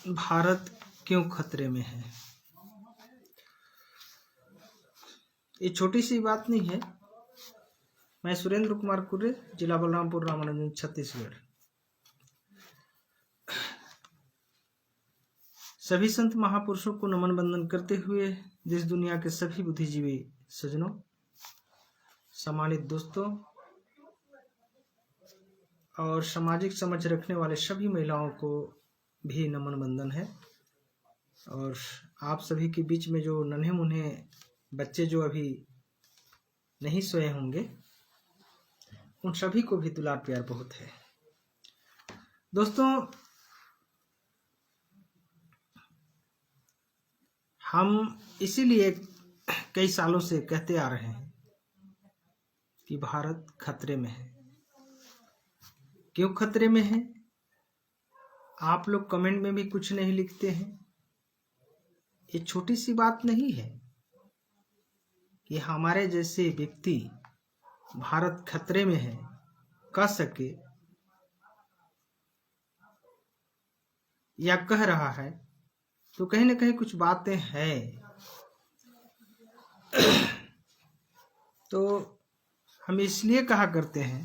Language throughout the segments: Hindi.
भारत क्यों खतरे में है। ये छोटी सी बात नहीं है। मैं सुरेंद्र कुमार कुर्रे, जिला बलरामपुर, रामानुजन, छत्तीसगढ़। सभी संत महापुरुषों को नमन बंदन करते हुए देश दुनिया के सभी बुद्धिजीवी सज्जनों, सम्मानित दोस्तों और सामाजिक समझ रखने वाले सभी महिलाओं को भी नमन बंदन है। और आप सभी के बीच में जो नन्हे मुन्हे बच्चे जो अभी नहीं सोए होंगे, उन सभी को भी दुलार प्यार बहुत है। दोस्तों, हम इसीलिए कई सालों से कहते आ रहे हैं कि भारत खतरे में है। क्यों खतरे में है? आप लोग कमेंट में भी कुछ नहीं लिखते हैं। ये छोटी सी बात नहीं है कि हमारे जैसे व्यक्ति भारत खतरे में है कह सके या कह रहा है, तो कहीं ना कहीं कुछ बातें हैं। तो हम इसलिए कहा करते हैं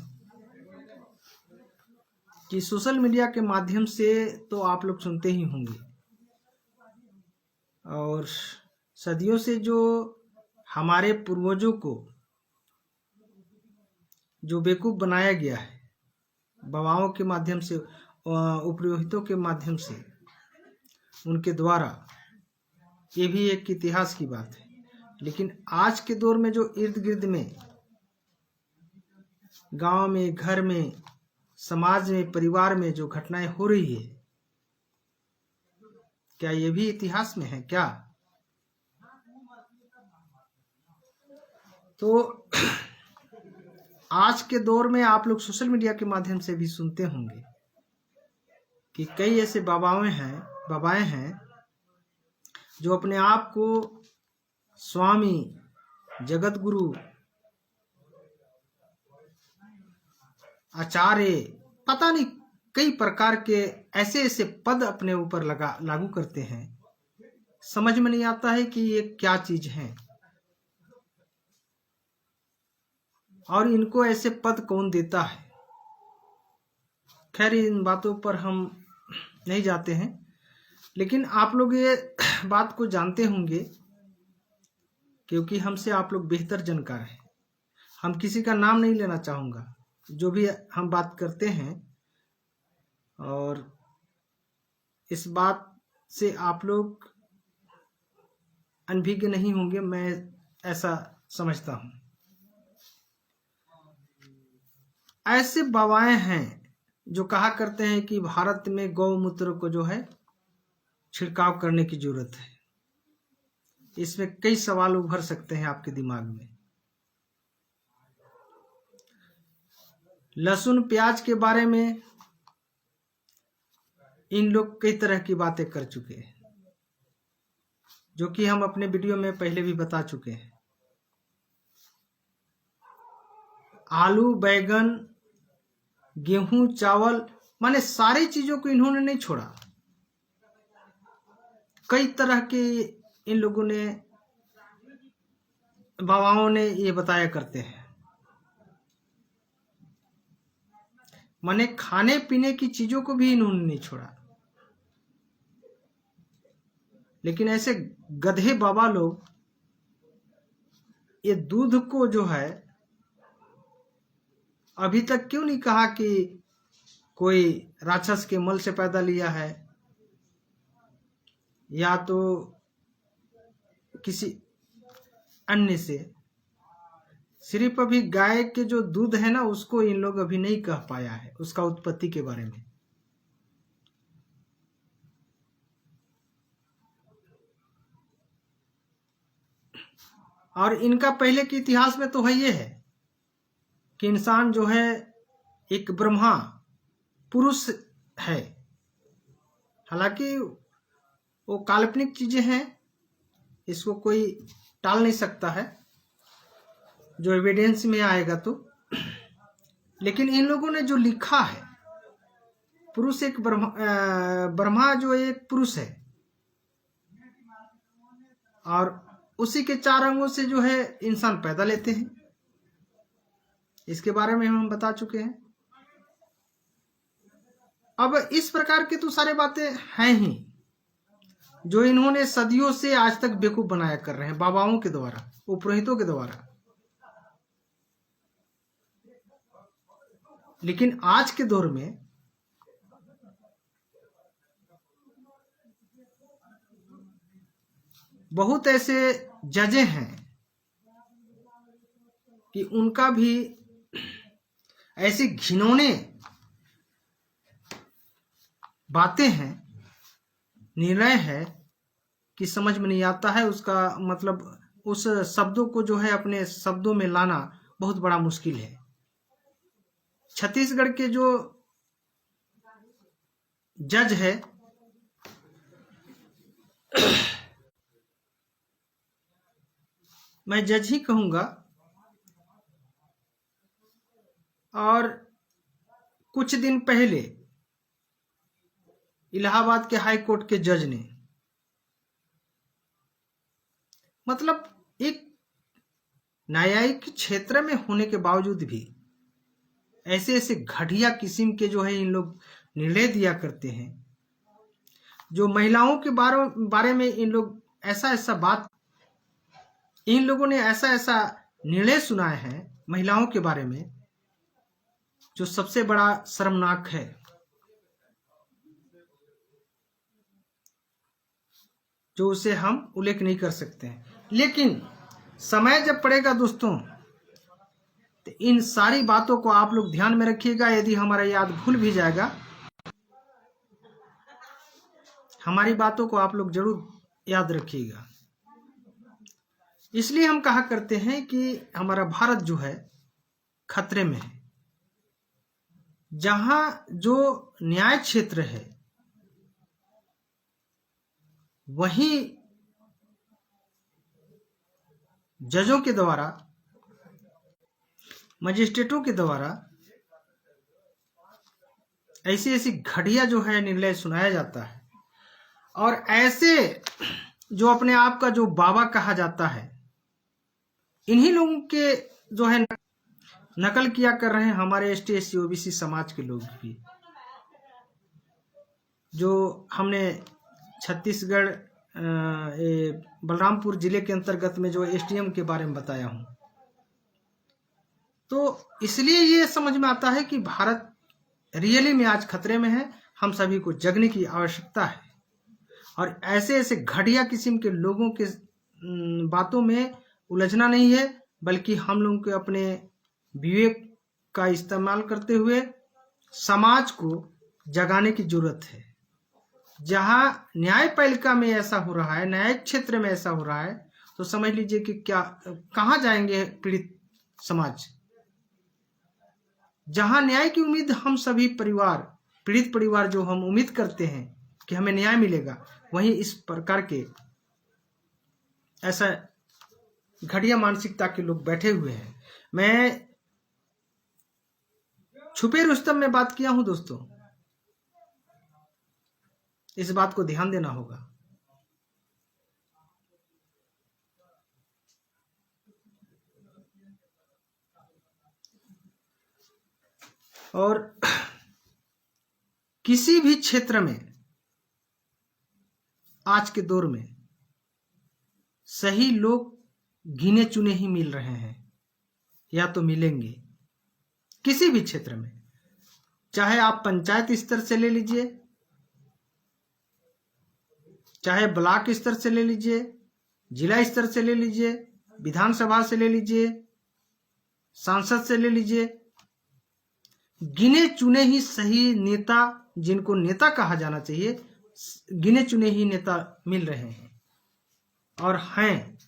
कि सोशल मीडिया के माध्यम से तो आप लोग सुनते ही होंगे, और सदियों से जो हमारे पूर्वजों को जो बेवकूफ बनाया गया है, बाबाओं के माध्यम से, उपरोहितों के माध्यम से, उनके द्वारा, ये भी एक इतिहास की बात है। लेकिन आज के दौर में जो इर्द गिर्द में, गांव में, घर में, समाज में, परिवार में जो घटनाएं हो रही है, क्या ये भी इतिहास में है क्या? तो आज के दौर में आप लोग सोशल मीडिया के माध्यम से भी सुनते होंगे कि कई ऐसे बाबाएं हैं जो अपने आप को स्वामी, जगत गुरु, आचार्य, पता नहीं कई प्रकार के ऐसे ऐसे पद अपने ऊपर लागू करते हैं। समझ में नहीं आता है कि ये क्या चीज है और इनको ऐसे पद कौन देता है। खैर, इन बातों पर हम नहीं जाते हैं, लेकिन आप लोग ये बात को जानते होंगे क्योंकि हमसे आप लोग बेहतर जानकार हैं। हम किसी का नाम नहीं लेना चाहूँगा, जो भी हम बात करते हैं, और इस बात से आप लोग अनभिज्ञ नहीं होंगे, मैं ऐसा समझता हूँ। ऐसे बाबाएं हैं जो कहा करते हैं कि भारत में गौमूत्र को जो है छिड़काव करने की जरूरत है। इसमें कई सवाल उभर सकते हैं आपके दिमाग में। लहसुन प्याज के बारे में इन लोग कई तरह की बातें कर चुके हैं, जो कि हम अपने वीडियो में पहले भी बता चुके हैं। आलू, बैगन, गेहूं, चावल, माने सारी चीजों को इन्होंने नहीं छोड़ा। कई तरह के इन लोगों ने, बाबाओं ने ये बताया करते हैं। माने खाने पीने की चीजों को भी इन्होंने नहीं छोड़ा। लेकिन ऐसे गधे बाबा लोग ये दूध को जो है अभी तक क्यों नहीं कहा कि कोई राक्षस के मल से पैदा लिया है या तो किसी अन्य से। सिर्फ अभी गाय के जो दूध है ना, उसको इन लोग अभी नहीं कह पाया है, उसका उत्पत्ति के बारे में। और इनका पहले के इतिहास में तो है ये है कि इंसान जो है एक ब्रह्मा पुरुष है। हालांकि वो काल्पनिक चीजें हैं, इसको कोई टाल नहीं सकता है, जो एविडेंस में आएगा तो। लेकिन इन लोगों ने जो लिखा है पुरुष एक ब्रह्मा जो एक पुरुष है और उसी के 4 अंगों से जो है इंसान पैदा लेते हैं। इसके बारे में हम बता चुके हैं। अब इस प्रकार की तो सारी बातें हैं ही जो इन्होंने सदियों से आज तक बेवकूफ बनाया कर रहे हैं, बाबाओं के द्वारा, उपरोहितों के द्वारा। लेकिन आज के दौर में बहुत ऐसे जजें हैं कि उनका भी ऐसी घिनौने बातें हैं, निर्णय है कि समझ में नहीं आता है। उसका मतलब उस शब्दों को जो है अपने शब्दों में लाना बहुत बड़ा मुश्किल है। छत्तीसगढ़ के जो जज है मैं जज ही कहूंगा, और कुछ दिन पहले इलाहाबाद के हाई कोर्ट के जज ने मतलब एक न्यायिक क्षेत्र में होने के बावजूद भी ऐसे ऐसे घटिया किस्म के जो है इन लोग निर्णय दिया करते हैं, जो महिलाओं के बारे में इन लोग इन लोगों ने ऐसा ऐसा निर्णय सुनाए हैं महिलाओं के बारे में जो सबसे बड़ा शर्मनाक है। जो उसे हम उल्लेख नहीं कर सकते हैं। लेकिन समय जब पड़ेगा दोस्तों तो इन सारी बातों को आप लोग ध्यान में रखिएगा। यदि हमारा याद भूल भी जाएगा, हमारी बातों को आप लोग जरूर याद रखिएगा। इसलिए हम कहा करते हैं कि हमारा भारत जो है खतरे में है। जहां जो न्याय क्षेत्र है वहीं जजों के द्वारा, मजिस्ट्रेटों के द्वारा ऐसी ऐसी घटिया जो है निर्णय सुनाया जाता है। और ऐसे जो अपने आप का जो बाबा कहा जाता है, इन्हीं लोगों के जो है नकल किया कर रहे हैं हमारे एसटी एससी ओबीसी समाज के लोग भी। जो हमने छत्तीसगढ़ बलरामपुर जिले के अंतर्गत में जो एसटीएम के बारे में बताया हूं, तो इसलिए ये समझ में आता है कि भारत रियली में आज खतरे में है। हम सभी को जगने की आवश्यकता है और ऐसे ऐसे घटिया किस्म के लोगों के बातों में उलझना नहीं है, बल्कि हम लोगों के अपने विवेक का इस्तेमाल करते हुए समाज को जगाने की जरूरत है। जहां न्यायपालिका में ऐसा हो रहा है, न्यायिक क्षेत्र में ऐसा हो रहा है, तो समझ लीजिए कि कहां जाएंगे पीड़ित समाज। जहां न्याय की उम्मीद हम सभी परिवार, पीड़ित परिवार जो हम उम्मीद करते हैं कि हमें न्याय मिलेगा, वहीं इस प्रकार के ऐसा घटिया मानसिकता के लोग बैठे हुए हैं। मैं छुपे रुस्तम में बात किया हूं दोस्तों, इस बात को ध्यान देना होगा। और किसी भी क्षेत्र में आज के दौर में सही लोग गिने चुने ही मिल रहे हैं या तो मिलेंगे। किसी भी क्षेत्र में, चाहे आप पंचायत स्तर से ले लीजिए, चाहे ब्लॉक स्तर से ले लीजिए, जिला स्तर से ले लीजिए, विधानसभा से ले लीजिए, सांसद से ले लीजिए, गिने चुने ही सही नेता, जिनको नेता कहा जाना चाहिए, गिने चुने ही नेता मिल रहे हैं और हैं।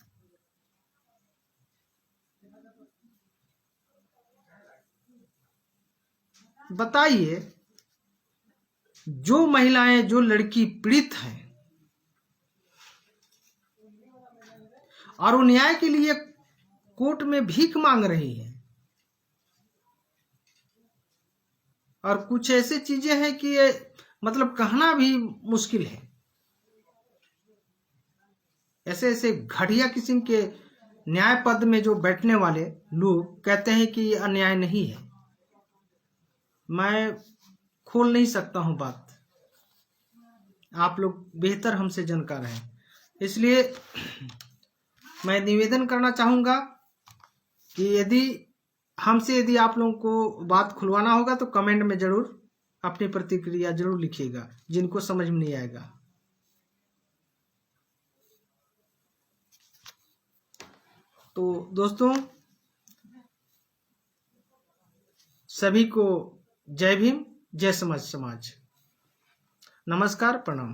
बताइए, जो महिलाएं, जो लड़की पीड़ित हैं और वो न्याय के लिए कोर्ट में भीख मांग रही है, और कुछ ऐसे चीजें हैं कि ये मतलब कहना भी मुश्किल है। ऐसे ऐसे घटिया किस्म के न्याय पद में जो बैठने वाले लोग कहते हैं कि ये अन्याय नहीं है। मैं खोल नहीं सकता हूं बात, आप लोग बेहतर हमसे जानकार हैं, इसलिए मैं निवेदन करना चाहूंगा कि यदि आप लोगों को बात खुलवाना होगा तो कमेंट में जरूर अपनी प्रतिक्रिया जरूर लिखिएगा, जिनको समझ में नहीं आएगा। तो दोस्तों, सभी को जय भीम, जय समाज। नमस्कार, प्रणाम।